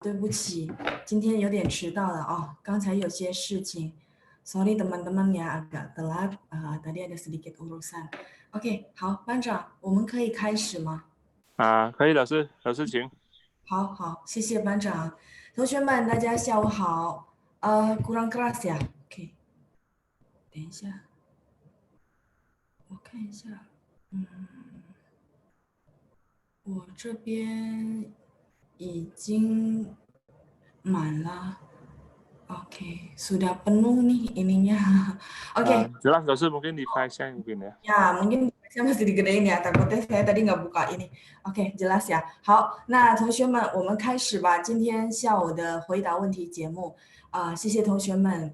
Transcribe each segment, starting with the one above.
对不起，今天有点迟到了哦，刚才有些事情，sorry teman-teman ya agak telat, tadi ada sedikit urusan. OK，好，班长，我们可以开始吗？可以，老师请。好好，谢谢班长。同学们，大家下午好。kurang keras ya? OK，等一下，我看一下，我这边已经满了。OK，sudah penuh nih ininya. OK，jelas langsung mungkin di flash mungkin ya. Ya, mungkin saya masih digedein ya, takutnya saya tadi nggak buka ini. OK，jelas ya。好，那同学们，我们开始吧，今天下午的回答问题节目。谢谢同学们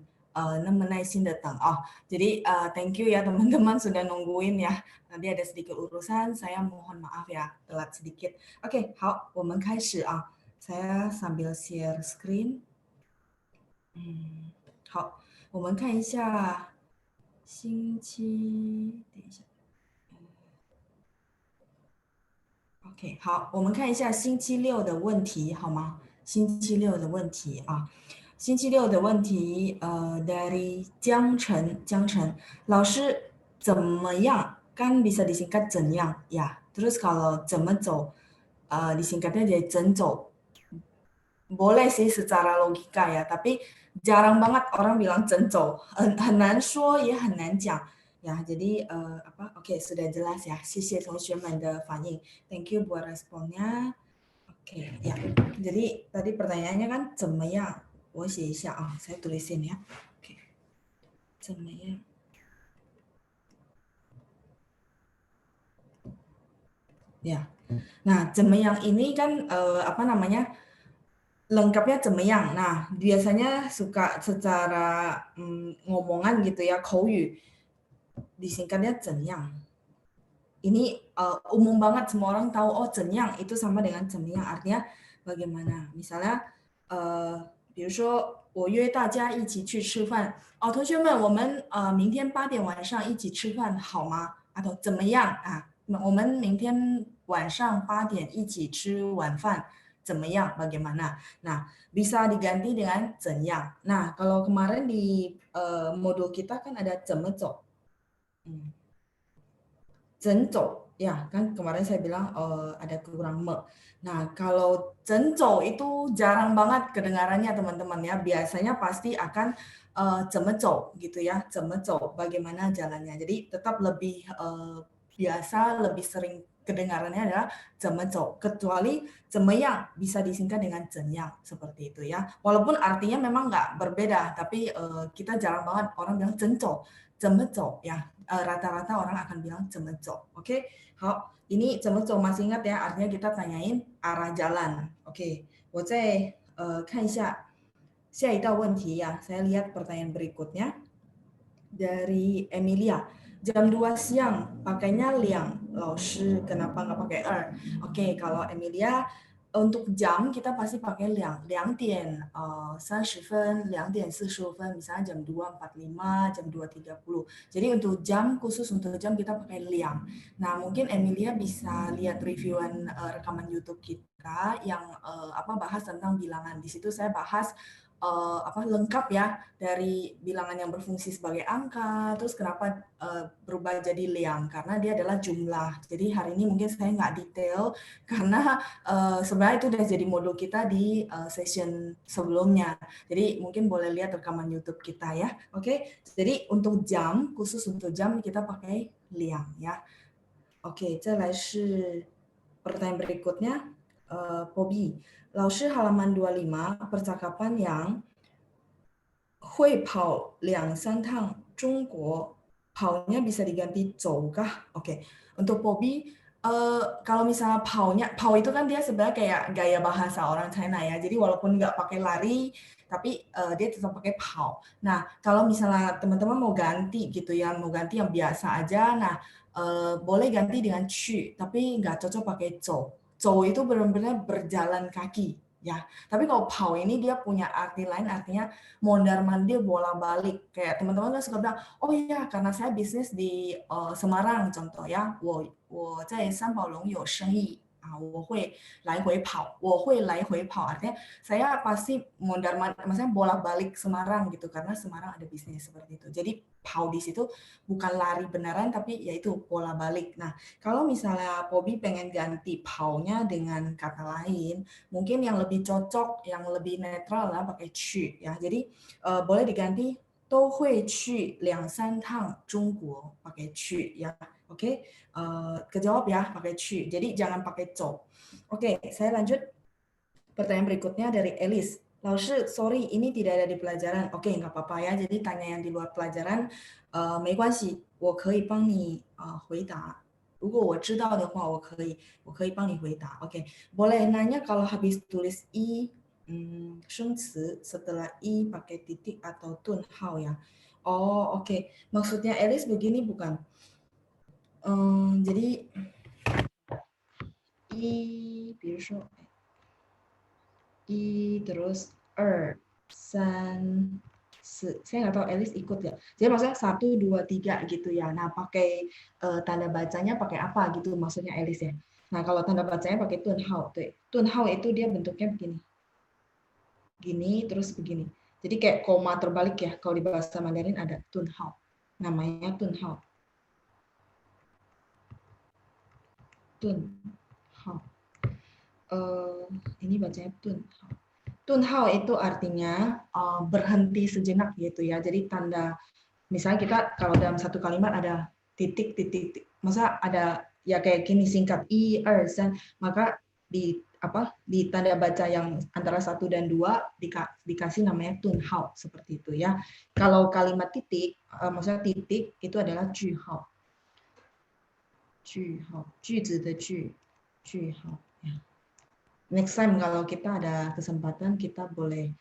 那么耐心的等啊。Jadi thank you ya teman-teman sudah nungguin ya. Nanti ada sedikit urusan, saya mohon maaf ya telat sedikit. OK，好，我们开始啊。saya sambil share screen。好，我们看一下星期，等一下。OK，好，我们看一下星期六的问题好吗？星期六的问题啊，星期六的问题，dari 江城，老师怎么样？Kan bisa disingkat 怎样呀？Terus kalau 怎么走，disingkatnya jadi 怎走。Boleh sih secara logika ya, tapi jarang banget orang bilang 怎走，很难说，也很难讲。Ya, jadi apa? Oke, sudah jelas ya. 谢谢同学们的反应 Thank you buat responnya. Oke, ya. Jadi tadi pertanyaannya kan 怎么样？我写一下啊，saya tulisin ya. Oke, 怎么样？Ya. Nah, 怎么样 ini kan apa namanya? Lengkapnya 怎么样? Nah, biasanya suka secara ngomongan gitu ya, 口语 disingkatnya 怎样。Ini umum banget semua orang tahu oh 怎样 itu sama dengan 怎么样 artinya bagaimana. Misalnya 比如说我约大家一起去吃饭哦，同学们，我们明天8点晚上一起吃饭好吗？Atau 怎么样啊？我们明天晚上8点一起吃晚饭怎么样？Bagaimana? Nah, bisa diganti dengan 怎样。Nah, kalau kemarin di modul kita kan ada 怎么走。整走 ya kan kemarin saya bilang ada kurang me. Nah, kalau 整走 itu jarang banget kedengarannya teman-teman ya. Biasanya pasti akan 怎么走 gitu ya. 怎么走 bagaimana jalannya. Jadi tetap lebih biasa, lebih sering kedengarannya adalah 怎么走 kecuali 怎么样 bisa disingkat dengan 怎样 seperti itu ya. Walaupun artinya memang nggak berbeda, tapi kita jarang banget orang bilang 整走 怎么走 ya. Rata-rata orang akan bilang 怎么走 oke? 好，ini 怎么走 masih ingat ya, artinya kita tanyain arah jalan. Oke, 我再看一下下一道问题ya. Saya lihat pertanyaan berikutnya dari Emilia. Jam 2 siang pakainya liang. 老师 kenapa nggak pakai er? Oke, kalau Emilia untuk jam kita pasti pakai 2点30分, 2点45分, misalnya jam 2.45, jam 2.30. Jadi untuk jam, khusus untuk jam kita pakai liang. Nah, mungkin Emilia bisa lihat reviewan rekaman YouTube kita yang bahas tentang bilangan. Di situ saya bahas lengkap ya dari bilangan yang berfungsi sebagai angka, terus kenapa berubah jadi liang karena dia adalah jumlah. Jadi hari ini mungkin saya nggak detail karena sebenarnya itu udah jadi modul kita di session sebelumnya. Jadi mungkin boleh lihat rekaman YouTube kita ya. Oke, jadi untuk jam, khusus untuk jam kita pakai liang ya. Oke, 再来是 pertanyaan berikutnya, Pobi. 老师 halaman 25, percakapan yang 会跑2-3趟中国,跑nya bisa diganti 走kah? Oke, untuk Pobi, kalau misalnya pau itu kan dia sebenarnya kayak gaya bahasa orang China ya. Jadi walaupun nggak pakai lari, tapi dia tetap pakai pau. Nah, kalau misalnya teman-teman mau ganti gitu ya, mau ganti yang biasa aja, nah boleh ganti dengan 去, tapi nggak cocok pakai 走. 走 itu benar-benar berjalan kaki ya. Tapi kalau pau ini dia punya arti lain, artinya mondar-mandir bolak-balik. Kayak teman-teman kan suka bilang, oh iya karena saya bisnis di Semarang contoh ya, 我在三宝龙有生意我会来回跑，我会来回跑artinya saya pasti maksudnya bolak-balik Semarang gitu karena Semarang ada bisnis seperti itu. Jadi pau di situ bukan lari beneran tapi yaitu bola balik. Nah, kalau misalnya Pobi pengen ganti paunya dengan kata lain, mungkin yang lebih cocok, yang lebih netral lah pakai 去 ya. Jadi boleh diganti 都会去2-3趟中国 pakai 去 ya. Oke, kejawab ya pakai 去. Jadi jangan pakai 走. Oke, saya lanjut. Pertanyaan berikutnya dari Elis. Laoshi, sorry, ini tidak ada di pelajaran. Oke, nggak apa-apa ya. Jadi tanya yang di luar pelajaran, 没关系，我可以帮你回答。如果我知道的话，我可以帮你回答。Oke, boleh nanya kalau habis tulis i 生词 setelah i pakai titik atau 顿号 ya. Oh, oke. Maksudnya Elis begini bukan? Jadi i, 比如说 i terus 2 3 4. Saya nggak tahu Elis ikut ya. Jadi maksudnya 1 2 3 gitu ya. Nah, pakai tanda bacanya pakai apa gitu maksudnya Elis ya. Nah, kalau tanda bacanya pakai 顿号. Tun hao itu dia bentuknya begini. Gini terus begini. Jadi kayak koma terbalik ya. Kalau di bahasa Mandarin ada 顿号. Namanya 顿号. 顿号. Ini bacanya 顿号. 顿号 itu artinya berhenti sejenak gitu ya. Jadi tanda misalnya kita kalau dalam satu kalimat ada titik, masa ada ya kayak gini singkat i, dan maka di tanda baca yang antara 1 dan 2 dikasih namanya 顿号 seperti itu ya. Kalau kalimat titik, maksudnya titik itu adalah 句号. 句号, 句子的句号. Ya. Next time kalau kita ada kesempatan kita boleh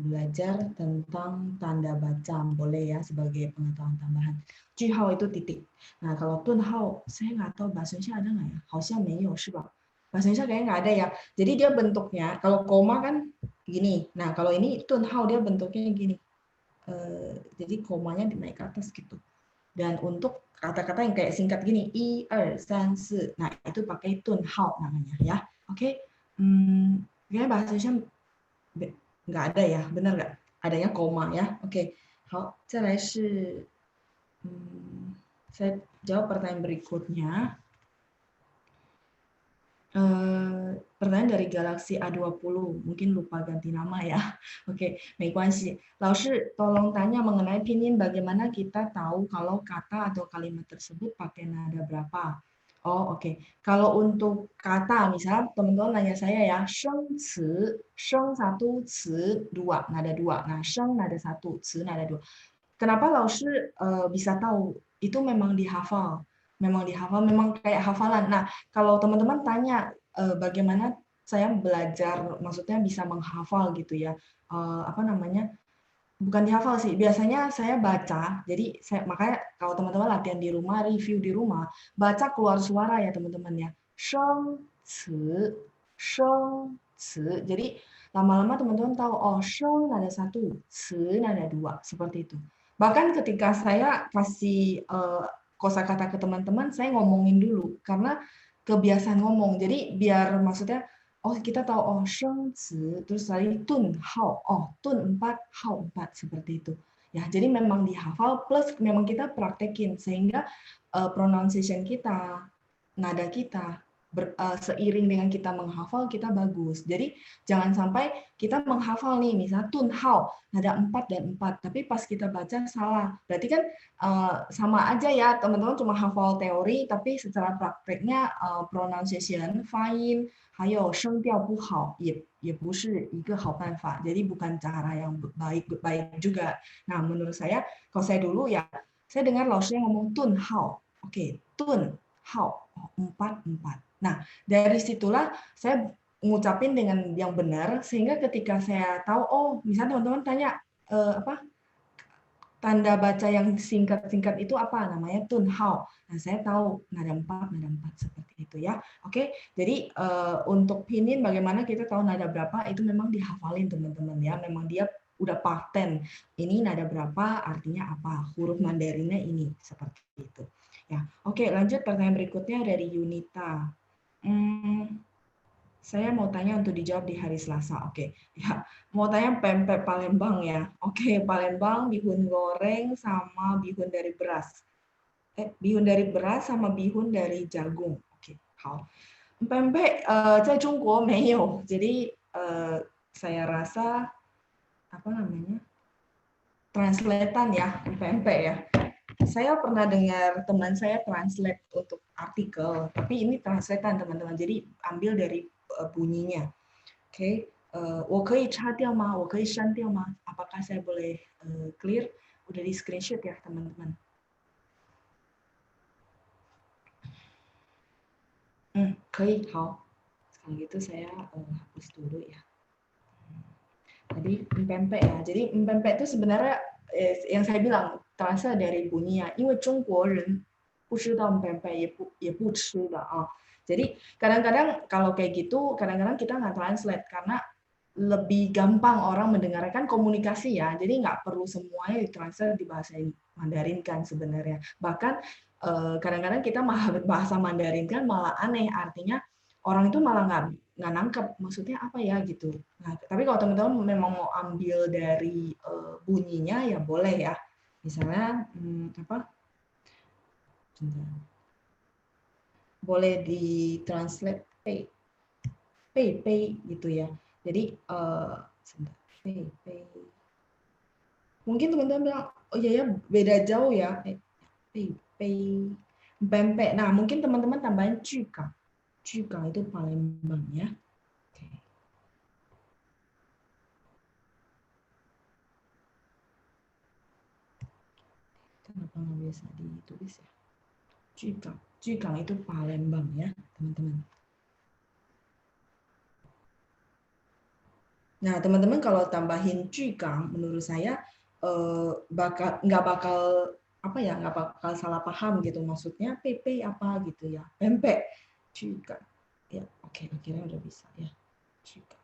belajar tentang tanda baca, boleh ya sebagai pengetahuan tambahan. 句号 itu titik. Nah kalau 顿号 saya nggak tahu bahasa Indonesia ada nggak ya? 好像没有是吧? Bahasa Indonesia kayaknya nggak ada ya. Jadi dia bentuknya kalau koma kan gini. Nah kalau ini 顿号 dia bentuknya gini. Jadi komanya dinaik ke atas gitu. Dan untuk kata-kata yang kayak singkat gini, 1 2 3 4, nah itu pakai 顿号 namanya ya. Oke, kayaknya bahasa Indonesia nggak ada ya, benar nggak? Adanya koma ya. Oke, 好，再来是，saya jawab pertanyaan berikutnya. Pertanyaan dari Galaxy A20, mungkin lupa ganti nama ya. Oke, 没关系. 老师 tolong tanya mengenai pinyin bagaimana kita tahu kalau kata atau kalimat tersebut pakai nada berapa. Oh, oke. Kalau untuk kata, misalnya teman-teman nanya saya ya, 生词, 生 1, 词 2, nada 2. Nah, 生 nada 1, 词 nada 2. Kenapa Laoshi bisa tahu? Itu memang dihafal. Memang kayak hafalan. Nah, kalau teman-teman tanya bagaimana saya belajar, maksudnya bisa menghafal gitu ya, bukan dihafal sih, biasanya saya baca, jadi makanya kalau teman-teman latihan di rumah, review di rumah, baca keluar suara ya teman-teman ya, 生词, 生词, jadi lama-lama teman-teman tahu, oh 生 nada 1, 词 nada 2, seperti itu. Bahkan ketika saya kasih kosakata ke teman-teman, saya ngomongin dulu karena kebiasaan ngomong. Jadi biar maksudnya kita tahu sheng zi, terus tadi tun hao, tun 4, hao 4 seperti itu. Ya, jadi memang dihafal plus memang kita praktekin sehingga pronunciation kita, nada kita seiring dengan kita menghafal kita bagus. Jadi jangan sampai kita menghafal nih misalnya tun hao nada 4 dan 4, tapi pas kita baca salah. Berarti kan sama aja ya teman-teman cuma hafal teori tapi secara prakteknya pronunciation, 发音还有声调不好也不是一个好办法. Jadi bukan cara yang baik juga. Nah, menurut saya kalau saya dulu ya saya dengar laoshi ngomong tun hao. Oke, tun hao 4. Nah, dari situlah saya ngucapin dengan yang benar sehingga ketika saya tahu misalnya teman-teman tanya tanda baca yang singkat-singkat itu apa namanya tun hao. Nah, saya tahu nada 4 seperti itu ya. Oke, jadi untuk pinyin bagaimana kita tahu nada berapa itu memang dihafalin teman-teman ya. Memang dia udah paten. Ini nada berapa artinya apa? Huruf Mandarinnya ini seperti itu. Ya, oke lanjut pertanyaan berikutnya dari Yunita. Saya mau tanya untuk dijawab di hari Selasa. Oke, ya. Mau tanya pempek Palembang ya. Oke, Palembang, bihun goreng sama bihun dari beras. Bihun dari beras sama bihun dari jagung. Oke, 好。pempek 在中国没有. Jadi saya rasa apa namanya? Translatean ya, pempek ya. Saya pernah dengar teman saya translate untuk artikel, tapi ini translatean teman-teman. Jadi ambil dari bunyinya. Oke, 我可以擦掉吗？我可以删掉吗？ Apakah saya boleh clear? Udah di screenshot ya teman-teman. 可以，好. Kalau gitu saya hapus dulu ya. Jadi pempek ya. Jadi pempek itu sebenarnya yang saya bilang terasa dari bunyinya. 因为中国人不知道 pempek 也不吃的啊. Jadi kadang-kadang kalau kayak gitu, kadang-kadang kita nggak translate karena lebih gampang orang mendengarkan komunikasi ya. Jadi nggak perlu semuanya ditranslate di bahasa Mandarin kan sebenarnya. Bahkan kadang-kadang kita malah bahasa Mandarin kan malah aneh. Artinya orang itu malah nggak nangkep maksudnya apa ya gitu. Nah, tapi kalau teman-teman memang mau ambil dari bunyinya ya boleh ya. Misalnya apa? Boleh ditranslate pay gitu ya. Jadi pay. Mungkin teman-teman bilang, oh iya ya beda jauh ya. Pay. Pempek. Nah, mungkin teman-teman tambahin juga. Juga itu Palembang ya. Oke. Kenapa nggak biasa ditulis ya? Juga itu Palembang ya, teman-teman. Nah, teman-teman kalau tambahin juga, menurut saya nggak bakal apa ya, nggak bakal salah paham gitu. Maksudnya PP apa gitu ya, pempek juga. Ya, oke, akhirnya udah bisa ya. Juga.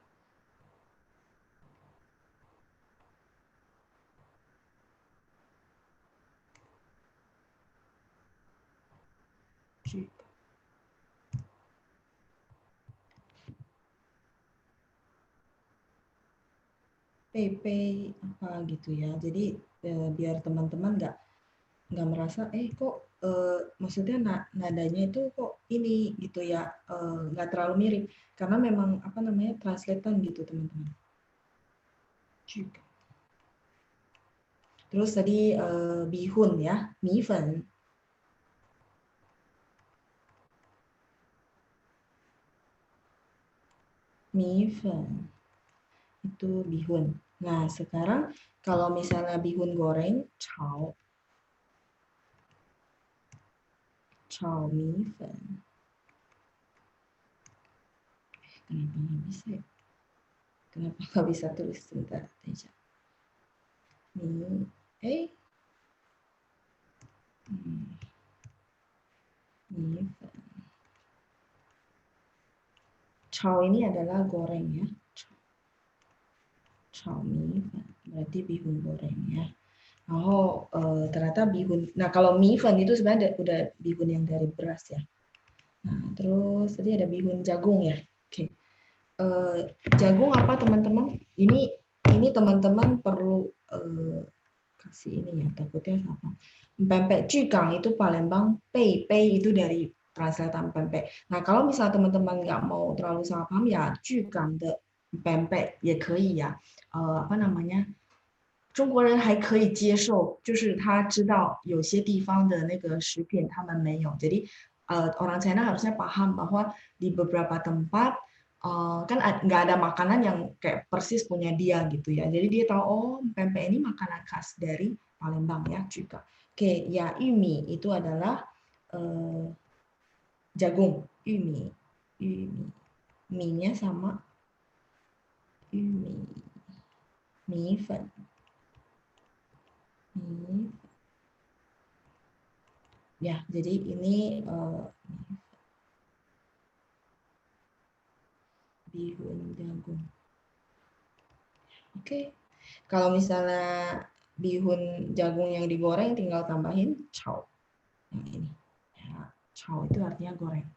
Juga. PP apa gitu ya. Jadi biar teman-teman nggak merasa kok maksudnya nadanya itu kok ini gitu ya, nggak terlalu mirip karena memang apa namanya translatean gitu teman-teman. Juga. Terus tadi bihun ya, mifen. Mifen itu bihun. Nah, sekarang kalau misalnya bihun goreng, chao. Chao mifen. Kenapa nggak bisa ya? Kenapa nggak bisa tulis sebentar aja? Mifen. Chao ini adalah goreng ya. Chao mifen. Berarti bihun goreng ya. Oh, ternyata bihun. Nah, kalau mifen itu sebenarnya udah bihun yang dari beras ya. Nah, terus tadi ada bihun jagung ya. Oke. Jagung apa teman-teman? Ini teman-teman perlu kasih ini ya, takutnya sama. Pempek Cikang itu Palembang, pei itu dari translatean pempek. Nah, kalau misalnya teman-teman nggak mau terlalu salah paham ya, Cikang de pempek ya 可以呀。apa namanya? 中国人还可以接受，就是他知道有些地方的那个食品他们没有， jadi orang China harusnya paham bahwa di beberapa tempat kan nggak ada makanan yang kayak persis punya dia gitu ya. Jadi dia tahu oh pempek ini makanan khas dari Palembang ya juga. Oke, ya yumi itu adalah jagung, yumi. Mie-nya sama yumi. Mifen. Ya, jadi ini bihun jagung. Oke. Kalau misalnya bihun jagung yang digoreng tinggal tambahin chao. Yang ini. Ya, chao itu artinya goreng.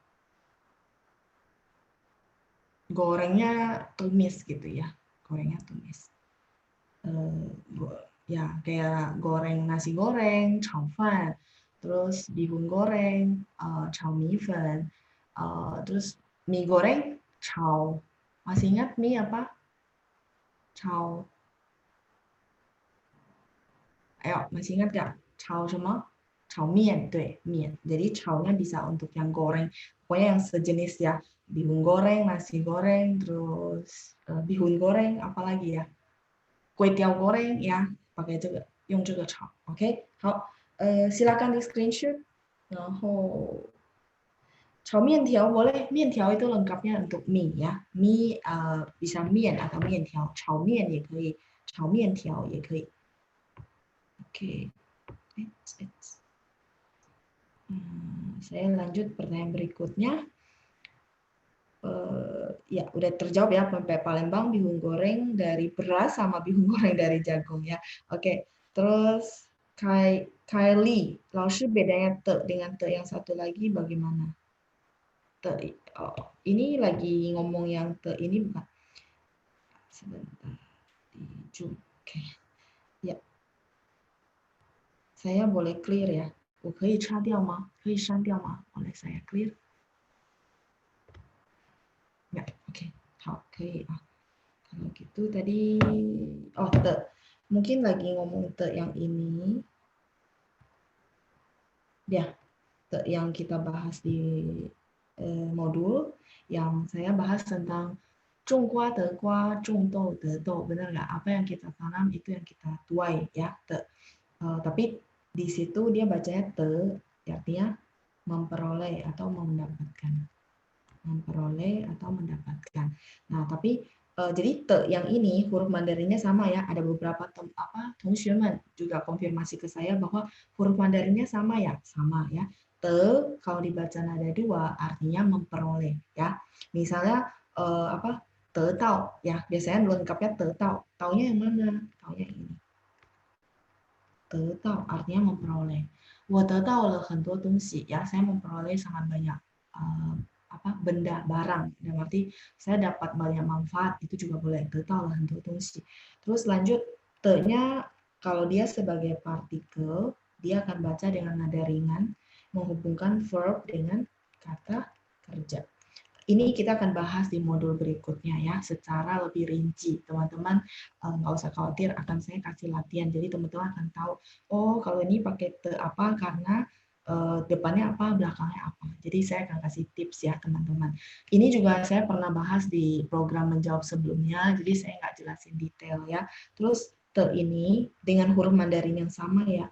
gorengnya tumis gitu ya, gorengnya tumis. Ya kayak goreng nasi goreng, 炒饭, terus bihun goreng, 炒米粉, terus mie goreng, 炒. Masih ingat mie apa? 炒. Ayo, masih ingat gak? 炒什么? 炒面, 对, 面. Jadi 炒nya bisa untuk yang goreng, pokoknya yang sejenis ya. Bihun goreng, nasi goreng, terus bihun goreng, apalagi ya? Kue tiao goreng ya, pakai 这个，用这个炒 ，OK， 好，silakan di screenshot，然后炒面条 boleh， 面条 itu lengkapnya untuk mie ya, mie bisa 面 atau 面条，炒面也可以，炒面条也可以 ，OK， saya lanjut pertanyaan berikutnya. Ya udah terjawab ya, pempek Palembang, bihun goreng dari beras sama bihun goreng dari jagung ya. Oke, terus Kylie, 老师 bedanya te dengan te yang satu lagi bagaimana? Te, ini lagi ngomong yang te ini bukan? Sebentar, di Zoom. Oke, ya. Saya boleh clear ya? 我可以擦掉吗？可以删掉吗？ Boleh saya clear? Ya, oke. 好，可以啊。Kalau gitu tadi, te. Mungkin lagi ngomong te yang ini. Ya, te yang kita bahas di modul, yang saya bahas tentang 种瓜得瓜，种豆得豆, benar nggak? Apa yang kita tanam itu yang kita tuai ya, te. Tapi di situ dia bacanya te, artinya memperoleh atau mendapatkan. Memperoleh atau mendapatkan. Nah, tapi jadi te yang ini huruf Mandarinnya sama ya. Ada beberapa teman juga konfirmasi ke saya bahwa huruf Mandarinnya sama ya, sama ya. Te kalau dibaca nada dua artinya memperoleh ya. Misalnya te tau ya, biasanya lengkapnya te tau. Taunya yang mana? Taunya yang ini. Te tau artinya memperoleh. 我得到了很多东西 ya, saya memperoleh sangat banyak benda, barang. Dan berarti saya dapat banyak manfaat, itu juga boleh. 得到了很多东西. Terus lanjut, te-nya kalau dia sebagai partikel, dia akan baca dengan nada ringan, menghubungkan verb dengan kata kerja. Ini kita akan bahas di modul berikutnya ya, secara lebih rinci. Teman-teman nggak usah khawatir, akan saya kasih latihan. Jadi teman-teman akan tahu, oh kalau ini pakai te apa karena depannya apa, belakangnya apa. Jadi saya akan kasih tips ya teman-teman. Ini juga saya pernah bahas di program menjawab sebelumnya, jadi saya nggak jelasin detail ya. Terus te ini dengan huruf Mandarin yang sama ya,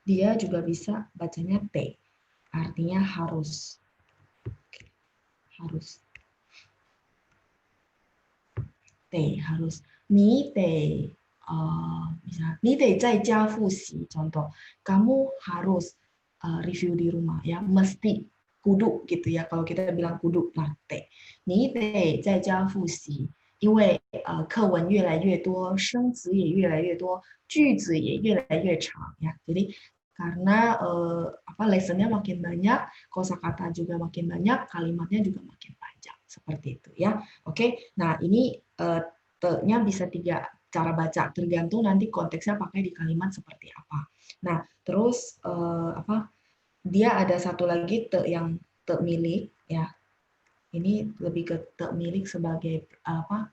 dia juga bisa bacanya te, artinya harus. Harus. Te harus. Ni te, misalnya, ni te 在家复习, contoh. Kamu harus review di rumah ya, mesti kudu gitu ya. Kalau kita bilang kudu, nah te. Ni te 在家复习，因为课文越来越多，生词也越来越多，句子也越来越长ya. Jadi karena lessonnya makin banyak, kosakata juga makin banyak, kalimatnya juga makin panjang seperti itu ya. Oke, nah ini te-nya bisa 3 cara baca, tergantung nanti konteksnya pakai di kalimat seperti apa. Nah, terus dia ada satu lagi te yang te milik ya. Ini lebih ke te milik sebagai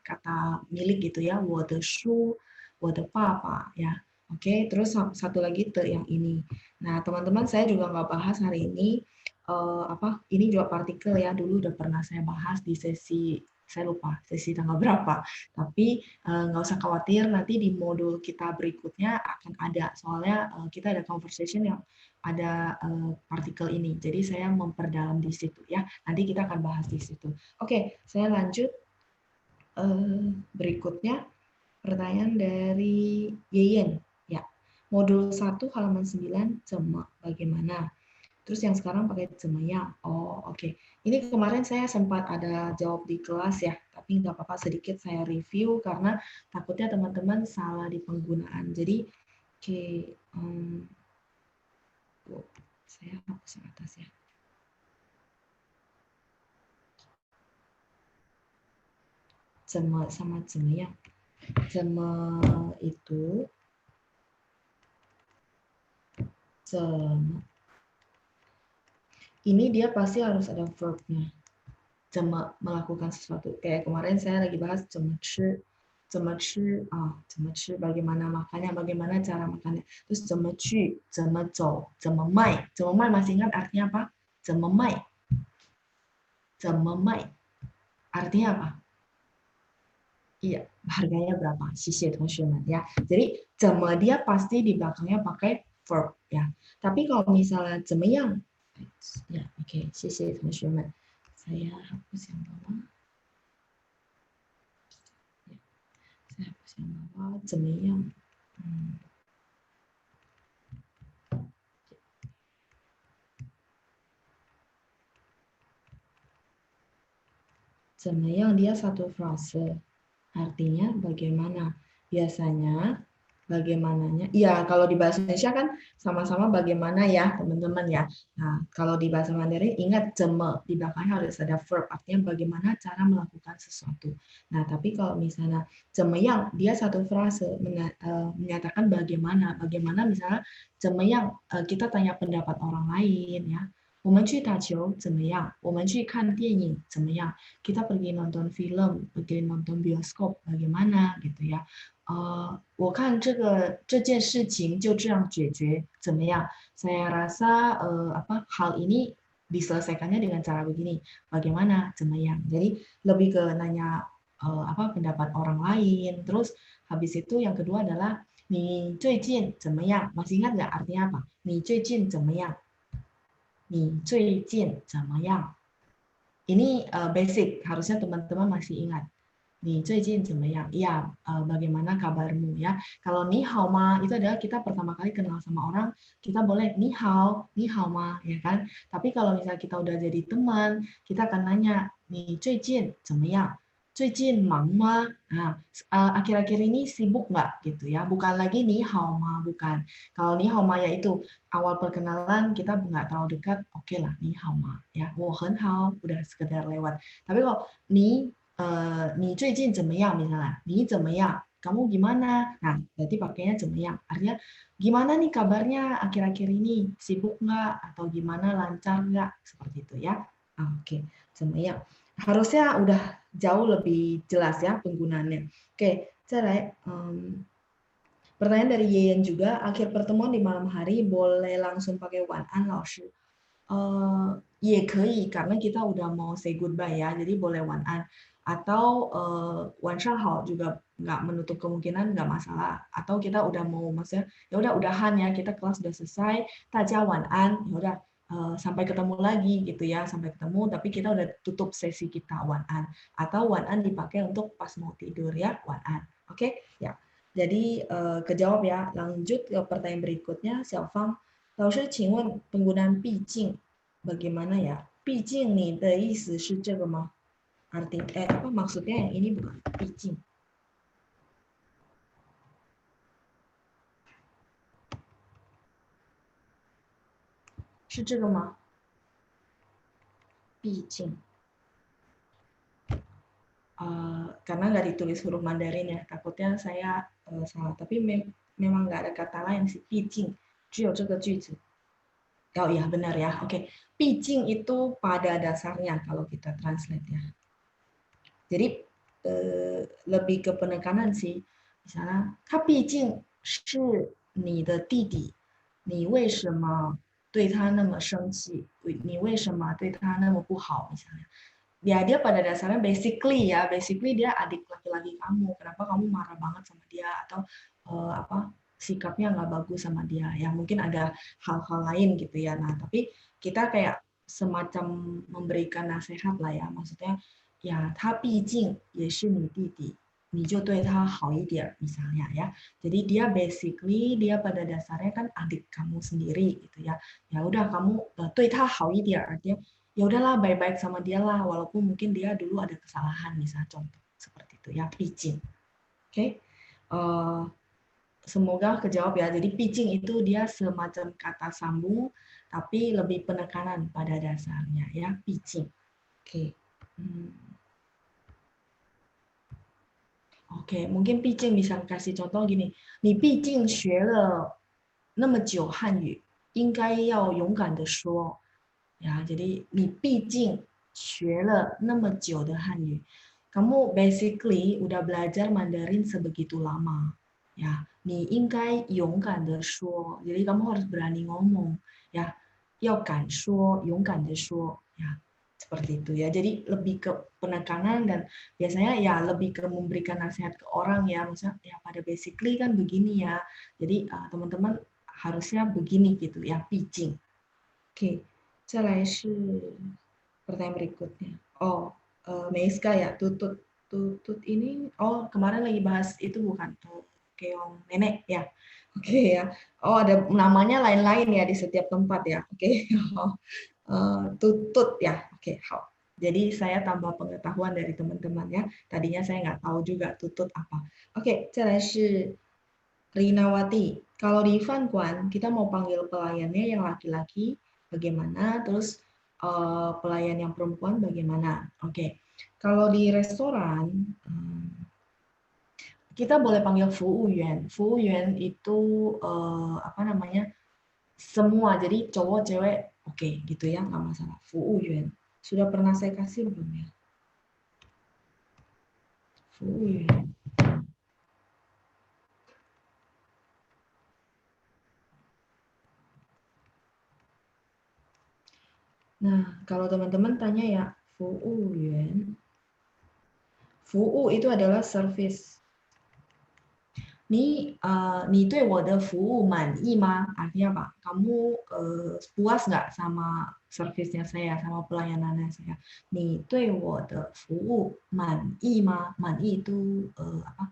kata milik gitu ya, 我的书，我的爸爸 ya. Oke, terus satu lagi te yang ini. Nah, teman-teman saya juga nggak bahas hari ini ini juga partikel ya, dulu udah pernah saya bahas di sesi, saya lupa sesi tanggal berapa, tapi nggak usah khawatir, nanti di modul kita berikutnya akan ada, soalnya kita ada conversation yang ada partikel ini, jadi saya memperdalam di situ ya, nanti kita akan bahas di situ. Oke, saya lanjut berikutnya, pertanyaan dari Yeyen ya, modul 1 halaman 9, cemak bagaimana? Terus yang sekarang pakai Zemaya. Oh, oke. Ini kemarin saya sempat ada jawab di kelas ya, tapi nggak apa-apa, sedikit saya review karena takutnya teman-teman salah di penggunaan. Jadi, oke, saya hapus yang atas ya. sama 怎么样，怎么 itu 怎么 ini dia pasti harus ada verb-nya. 怎么 melakukan sesuatu. Kayak kemarin saya lagi bahas 怎么吃bagaimana makannya, bagaimana cara makannya. Terus 怎么去怎么走怎么卖 masih ingat artinya apa? 怎么卖artinya apa? Iya, harganya berapa? 谢谢同学们 ya. Jadi 怎么 dia pasti di belakangnya pakai verb ya. Tapi kalau misalnya 怎么样 ya, oke, 谢谢同学们. Saya hapus yang bawah. Saya hapus yang bawah. 怎么样 怎么样 dia satu frase. Artinya bagaimana. Biasanya bagaimananya. Ya, kalau di bahasa Indonesia kan sama-sama bagaimana ya, teman-teman ya. Nah, kalau di bahasa Mandarin ingat 怎么 di belakangnya harus ada verb, artinya bagaimana cara melakukan sesuatu. Nah, tapi kalau misalnya 怎么样, dia satu frase menyatakan bagaimana. Bagaimana misalnya 怎么样 kita tanya pendapat orang lain ya. 我们去打球怎么样？我们去看电影怎么样？ kita pergi nonton film, pergi nonton bioskop, bagaimana gitu ya. 我看这件事情就这样解决怎么样? Saya rasa hal ini diselesaikannya dengan cara begini. Bagaimana? 怎么样? Jadi lebih ke nanya pendapat orang lain. Terus habis itu yang kedua adalah 你最近怎么样? Masih ingat nggak artinya apa? 你最近怎么样? 你最近怎么样? Ini basic, harusnya teman-teman masih ingat. 你最近怎么样? Iya, bagaimana kabarmu ya? Kalau ni hao ma itu adalah kita pertama kali kenal sama orang, kita boleh ni hao ma, ya kan? Tapi kalau misalnya kita udah jadi teman, kita akan nanya, 你最近怎么样? 最近忙吗? Nah, akhir-akhir ini sibuk nggak gitu ya? Bukan lagi ni hao ma, bukan. Kalau ni hao ma yaitu awal perkenalan kita nggak terlalu dekat, oke lah ni hao ma ya. 我很好, udah sekedar lewat. Tapi kalau ni 你最近怎么样 misalnya, 你怎么样, kamu gimana? Nah, berarti pakainya 怎么样. Artinya gimana nih kabarnya akhir-akhir ini, sibuk nggak atau gimana, lancar nggak, seperti itu ya. Oke, 怎么样. Harusnya udah jauh lebih jelas ya penggunaannya. Oke, 再来, pertanyaan dari Yeyen juga, akhir pertemuan di malam hari boleh langsung pakai 晚安老师. 也可以 karena kita udah mau say goodbye ya, jadi boleh 晚安 atau 晚上好 juga nggak menutup kemungkinan, nggak masalah. Atau kita udah mau maksudnya ya udah udahan ya, kita kelas udah selesai, 大家晚安, ya udah sampai ketemu lagi gitu ya, sampai ketemu tapi kita udah tutup sesi kita 晚安 atau 晚安 dipakai untuk pas mau tidur ya, 晚安. Oke, ya. Jadi kejawab ya. Lanjut ke pertanyaan berikutnya, Xiaofang. 老师，请问 penggunaan 毕竟 bagaimana ya? 毕竟你的意思是这个吗? Arti maksudnya yang ini bukan 毕竟. 是这个吗? 毕竟. Karena nggak ditulis huruf Mandarin ya, takutnya saya salah. Tapi memang nggak ada kata lain sih. 毕竟只有这个句子. Oh iya benar ya. Oke. 毕竟 itu pada dasarnya kalau kita translate ya. Jadi lebih ke penekanan sih. Misalnya, 他毕竟是你的弟弟，你为什么对他那么生气？你为什么对他那么不好？ misalnya. Dia pada dasarnya basically dia adik laki-laki kamu. Kenapa kamu marah banget sama dia atau sikapnya nggak bagus sama dia? Ya mungkin ada hal-hal lain gitu ya. Nah tapi kita kayak semacam memberikan nasihat lah ya. Maksudnya ya 他毕竟也是你弟弟，你就对他好一点 misalnya ya. Jadi dia basically dia pada dasarnya kan adik kamu sendiri gitu ya. Ya udah kamu 对他好一点 artinya ya udahlah baik-baik sama dia lah walaupun mungkin dia dulu ada kesalahan misalnya contoh seperti itu ya. 毕竟. Oke. Semoga kejawab ya. Jadi 毕竟 itu dia semacam kata sambung tapi lebih penekanan pada dasarnya ya. 毕竟. Oke. Oke, mungkin 毕竟 bisa kasih contoh gini，你毕竟学了那么久汉语，应该要勇敢的说。Ya, jadi 你毕竟学了那么久的汉语，kamu basically udah belajar Mandarin sebegitu lama. Ya, 你应该勇敢的说. Jadi kamu harus berani ngomong. Ya, 要敢说，勇敢的说. Ya, seperti itu ya. Jadi lebih ke penekanan dan biasanya ya lebih ke memberikan nasihat ke orang ya. Maksudnya ya pada basically kan begini ya. Jadi teman-teman harusnya begini gitu ya, 毕竟. Oke. 再来是 pertanyaan berikutnya. Oh, Meiska ya, tutut. Tutut ini, oh kemarin lagi bahas itu bukan? Keong nenek ya. Oke ya. Oh ada namanya lain-lain ya di setiap tempat ya. Oke. Tutut ya. Oke, how. Jadi saya tambah pengetahuan dari teman-teman ya. Tadinya saya nggak tahu juga tutut apa. Oke, 再来是 Rinawati. Kalau di Fankuan, kita mau panggil pelayannya yang laki-laki, bagaimana? Terus pelayan yang perempuan bagaimana? Oke. Kalau di restoran, kita boleh panggil fuuyuan. Fuuyuan itu apa namanya? Semua. Jadi cowok, cewek, oke, gitu ya, nggak masalah. Fuuyuan. Sudah pernah saya kasih belum ya? Fuuyuan. Nah, kalau teman-teman tanya ya, fuuyuan. Fuu itu adalah service. 你对我的服务满意吗? Artinya apa? Kamu puas nggak sama servisnya saya, sama pelayanannya saya? 你对我的服务满意吗? 满意 itu apa?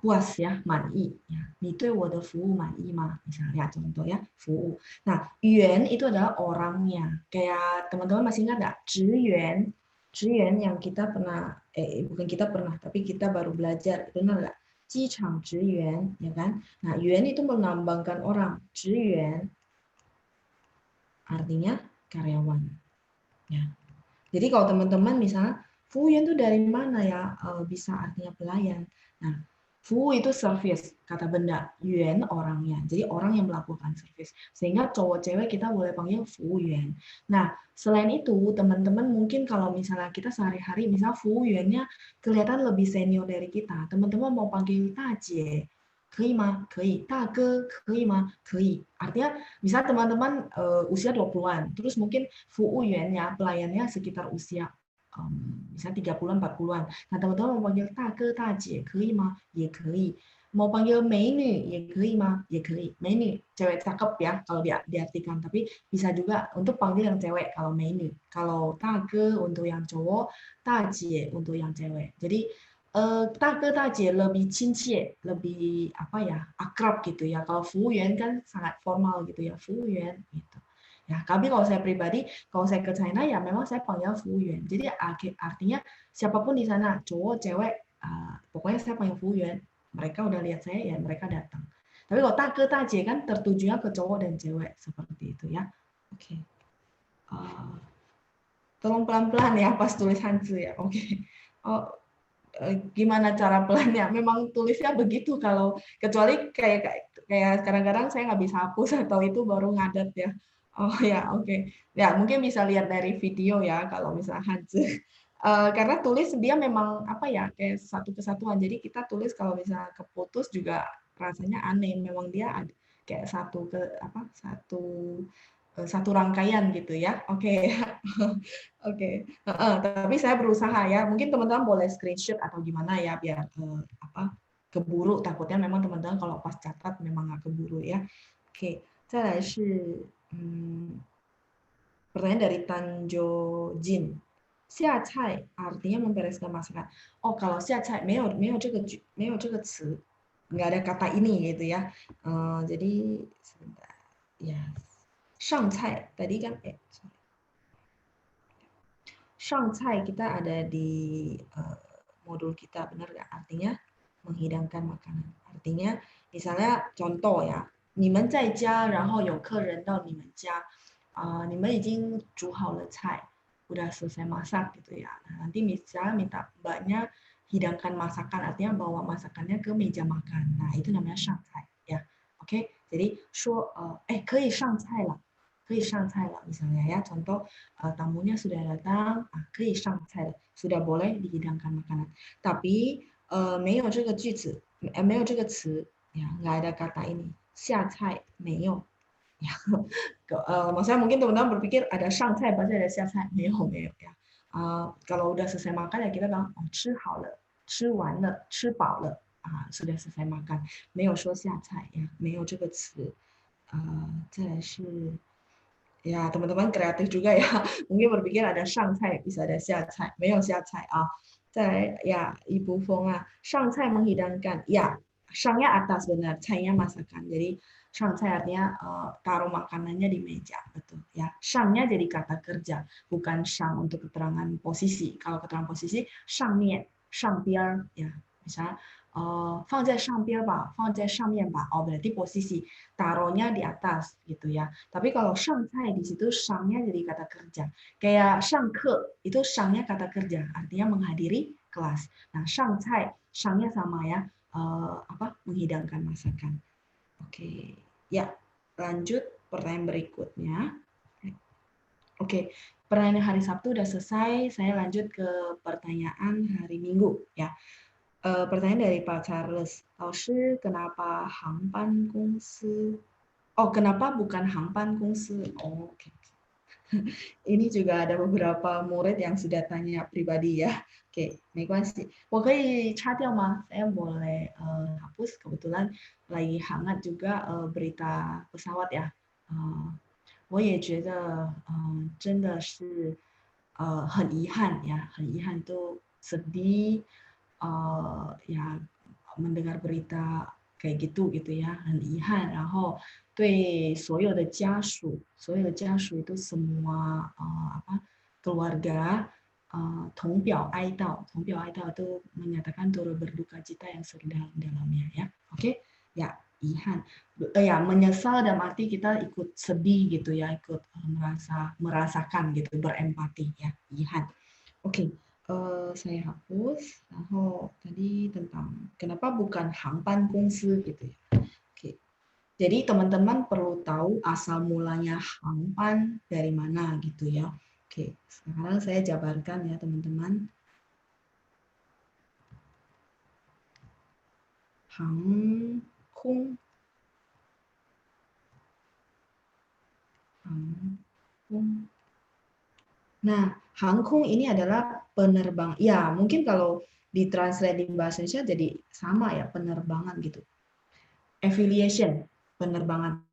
Puas ya, 满意. Ya. 你对我的服务满意吗? Misalnya contoh ya, 服务. Nah, yuan itu adalah orangnya. Kayak teman-teman masih ingat nggak? 职员yang kita pernah, bukan kita pernah, tapi kita baru belajar. Benar nggak? 机场职员, ya kan? Nah, yuan itu melambangkan orang. 职员 artinya karyawan. Ya. Jadi kalau teman-teman misalnya, 服务员 itu dari mana ya? Bisa artinya pelayan. Nah, 服务 itu service, kata benda. Yuan orangnya. Jadi orang yang melakukan service. Sehingga cowok cewek kita boleh panggil 服务员. Nah, selain itu, teman-teman mungkin kalau misalnya kita sehari-hari, misalnya 服务员-nya kelihatan lebih senior dari kita. Teman-teman mau panggil 大姐, 可以吗? 可以. 大哥, 可以吗? 可以. Artinya, misalnya teman-teman usia 20-an, terus mungkin 服务员-nya, pelayannya sekitar usia misalnya 30-an, 40-an. Nah, teman-teman mau panggil 大哥大姐可以吗? 也可以. Mau panggil 美女也可以吗? 也可以. 美女, cewek cakep ya kalau diartikan. Tapi bisa juga untuk panggil yang cewek kalau 美女. Kalau 大哥 untuk yang cowok, 大姐 untuk yang cewek. Jadi 大哥大姐 lebih 亲切, lebih apa ya, akrab gitu ya. Kalau 服务员 kan sangat formal gitu ya, 服务员 gitu. Ya, tapi kalau saya pribadi, kalau saya ke China ya memang saya panggil 服务员. Jadi artinya siapapun di sana, cowok, cewek, pokoknya saya panggil 服务员. Mereka udah lihat saya ya mereka datang. Tapi kalau 大哥大姐 kan tertujunya ke cowok dan cewek seperti itu ya. Oke. Tolong pelan-pelan ya pas tulis Hanzi ya. Oke. Oh, gimana cara pelannya? Memang tulisnya begitu kalau kecuali kayak kadang-kadang saya nggak bisa hapus atau itu baru ngadat ya. Oh ya, oke. Ya, mungkin bisa lihat dari video ya kalau misalnya Hanzi. Karena tulis dia memang apa ya kayak satu kesatuan. Jadi kita tulis kalau misalnya keputus juga rasanya aneh. Memang dia ada kayak satu rangkaian gitu ya. Oke. Oke. Tapi saya berusaha ya. Mungkin teman-teman boleh screenshot atau gimana ya biar keburu. Takutnya memang teman-teman kalau pas catat memang nggak keburu ya. Oke. 再来是 pertanyaan dari Tanjo Jin. 下菜 artinya membereskan masakan. Oh, kalau 下菜没有这个词, nggak ada kata ini gitu ya. Jadi sebentar. Ya. 上菜 tadi kan上菜 kita ada di modul kita, benar nggak? Artinya menghidangkan makanan. Artinya misalnya contoh ya, 你们在家然后有客人到你们家，你们已经煮好了菜, udah selesai masak gitu ya. Nah, nanti misalnya minta mbaknya hidangkan masakan, artinya bawa masakannya ke meja makan. Nah, itu namanya 上菜 ya. Oke, jadi 说可以上菜了，可以上菜了 misalnya ya. Contoh tamunya sudah datang, 可以上菜了, sudah boleh dihidangkan makanan. Tapi 没有这个句子，没有这个词呀，nggak ada kata ini. 下菜没有ya. Maksudnya mungkin teman-teman berpikir ada 上菜 pasti ada 下菜，没有ya. Kalau udah selesai makan ya kita bilang 吃好了，吃完了，吃饱了sudah selesai makan，没有说下菜呀，没有这个词。再来是 ya teman-teman kreatif juga ya. Mungkin berpikir ada 上菜 bisa ada 下菜，没有下菜啊。再来ya Ibu Fong 上菜 menghidangkan. Ya, 上nya atas benar, 菜nya masakan. Jadi 上菜 artinya taruh makanannya di meja, betul ya. 上nya jadi kata kerja, bukan 上 untuk keterangan posisi. Kalau keterangan posisi 上面、上边 ya. Misalnya 放在上边吧，放在上面吧. Oh, berarti posisi taruhnya di atas gitu ya. Tapi kalau 上菜 di situ 上nya jadi kata kerja. Kayak 上课 itu 上nya kata kerja, artinya menghadiri kelas. Nah, 上菜 上nya sama ya, menghidangkan masakan. Oke, ya lanjut pertanyaan berikutnya. Oke, pertanyaan hari Sabtu udah selesai. Saya lanjut ke pertanyaan hari Minggu ya. Pertanyaan dari Pak Charles. 老师, kenapa 航班公司 Oh, kenapa bukan 航班公司? Oh, oke. Ini juga ada beberapa murid yang sudah tanya pribadi ya. Oke, 没关系. 我可以擦掉吗? Saya boleh hapus. Kebetulan lagi hangat juga berita pesawat ya. 我也觉得真的是很遗憾呀，很遗憾 itu sedih ya mendengar berita kayak gitu ya, 很遗憾，然后对所有的家属itu semua keluarga同表哀悼 itu menyatakan turut berduka cita yang sedalam-dalamnya ya. Oke, ya遗憾. Ya menyesal dalam arti kita ikut sedih gitu ya, ikut merasakan gitu, berempati ya, 遗憾. Oke, saya hapus. Tadi tentang kenapa bukan 航班公司 gitu ya. Oke. Jadi teman-teman perlu tahu asal mulanya 航班 dari mana gitu ya. Oke, sekarang saya jabarkan ya teman-teman. 航空 Nah, 航空 ini adalah penerbang. Ya, mungkin kalau ditranslate di bahasa Indonesia jadi sama ya, penerbangan gitu. Aviation, penerbangan.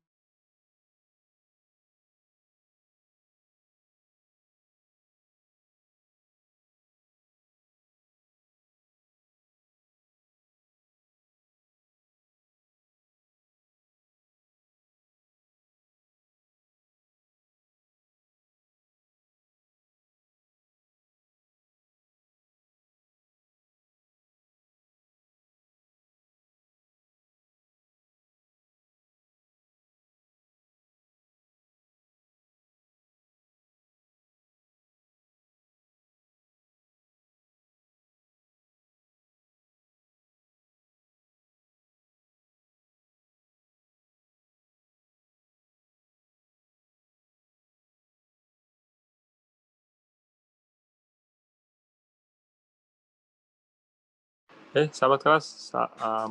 Sahabat kelas,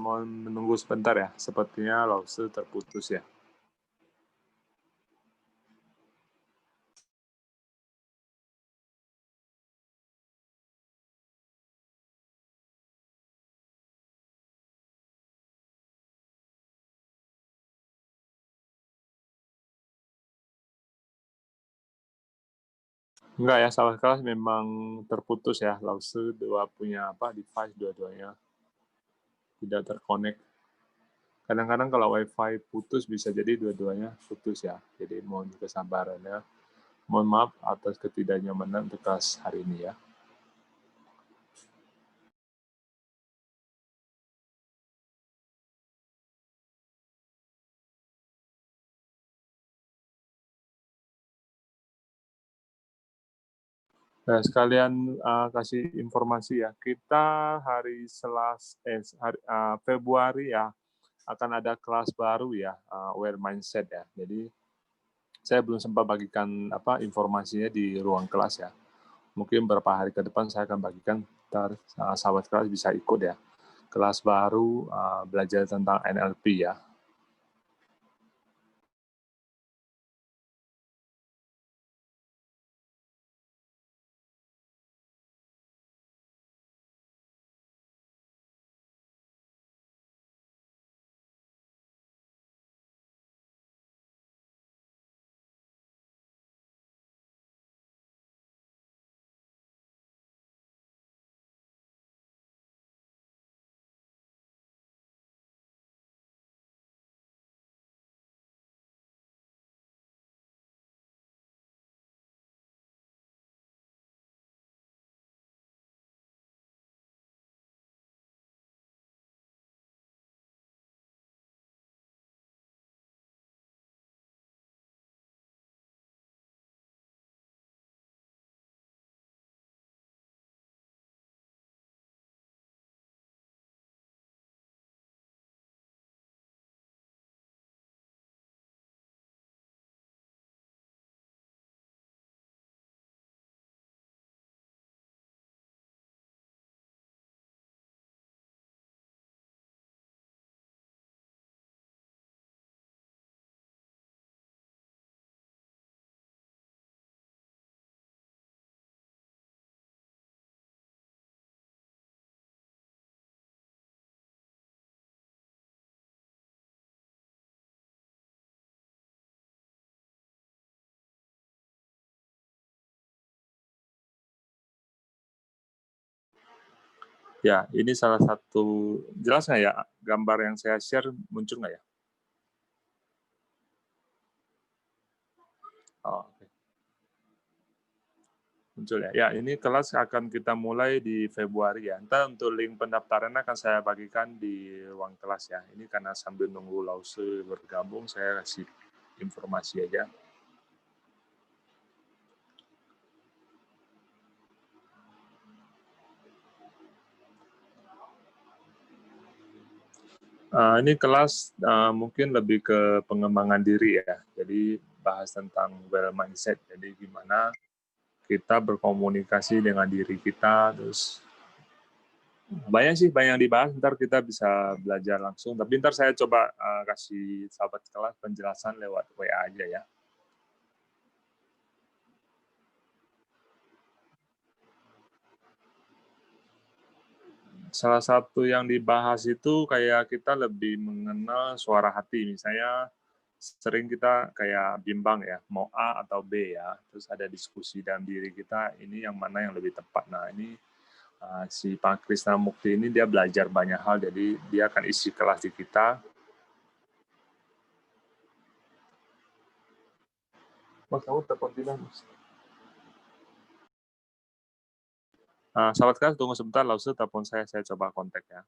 mohon menunggu sebentar ya. Sepertinya Lause terputus ya. Enggak ya, sahabat kelas memang terputus ya. Lause punya device dua-duanya tidak terkonek. Kadang-kadang kalau WiFi putus bisa jadi dua-duanya putus ya. Jadi mohon kesabarannya. Mohon maaf atas ketidaknyamanan untuk kelas hari ini ya. Sekalian kasih informasi ya, kita hari Februari ya akan ada kelas baru ya, Aware Mindset ya. Jadi saya belum sempat bagikan informasinya di ruang kelas ya. Mungkin beberapa hari ke depan saya akan bagikan, ntar sahabat kelas bisa ikut ya. Kelas baru belajar tentang NLP ya. Ya, ini salah satu, jelas nggak ya gambar yang saya share muncul nggak ya? Oh, oke. Muncul ya. Ya, ini kelas akan kita mulai di Februari ya. Ntar untuk link pendaftaran akan saya bagikan di ruang kelas ya. Ini karena sambil nunggu Lause bergabung, saya kasih informasi aja. Ini kelas mungkin lebih ke pengembangan diri ya. Jadi bahas tentang well mindset. Jadi gimana kita berkomunikasi dengan diri kita, terus banyak yang dibahas, ntar kita bisa belajar langsung. Tapi ntar saya coba kasih sahabat kelas penjelasan lewat WA aja ya. Salah satu yang dibahas itu kayak kita lebih mengenal suara hati. Misalnya sering kita kayak bimbang ya, mau A atau B ya. Terus ada diskusi dalam diri kita, ini yang mana yang lebih tepat. Nah, ini si Pak Krisna Mukti ini dia belajar banyak hal, jadi dia akan isi kelas di kita. Mas, kamu telepon tidak, Mas? Sahabat kelas, tunggu sebentar, langsung telepon saya coba kontak ya.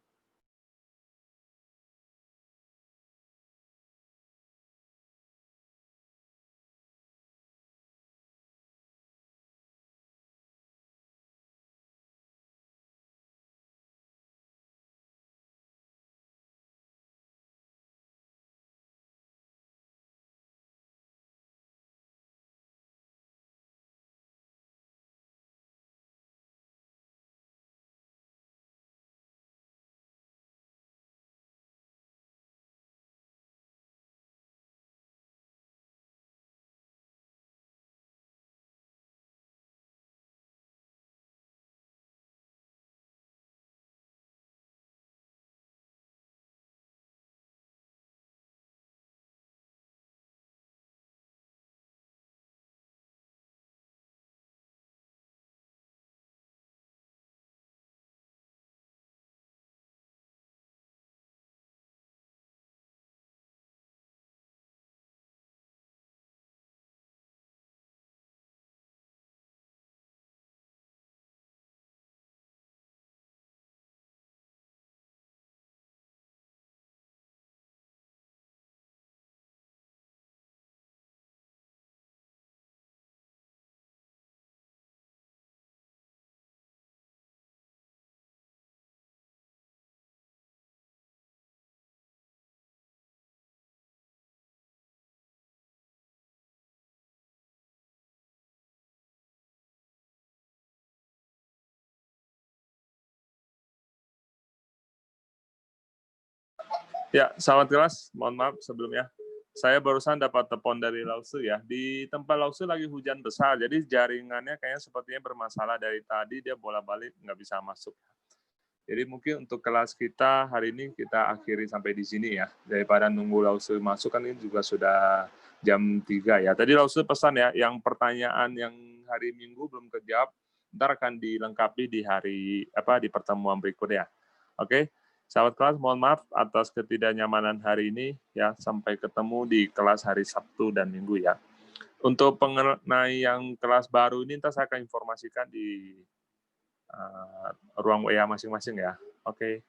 Ya, sahabat kelas, mohon maaf sebelumnya. Saya barusan dapat telepon dari Lause ya. Di tempat Lause lagi hujan besar, jadi jaringannya kayaknya sepertinya bermasalah dari tadi, dia bola-balik nggak bisa masuk. Jadi mungkin untuk kelas kita hari ini kita akhiri sampai di sini ya. Daripada nunggu Lause masuk kan ini juga sudah jam 3 ya. Tadi Lause pesan ya, yang pertanyaan yang hari Minggu belum kejawab, ntar akan dilengkapi di di pertemuan berikutnya. Oke. Sahabat kelas, mohon maaf atas ketidaknyamanan hari ini ya. Sampai ketemu di kelas hari Sabtu dan Minggu ya. Untuk mengenai yang kelas baru ini, ntar saya akan informasikan di ruang WA masing-masing ya. Oke.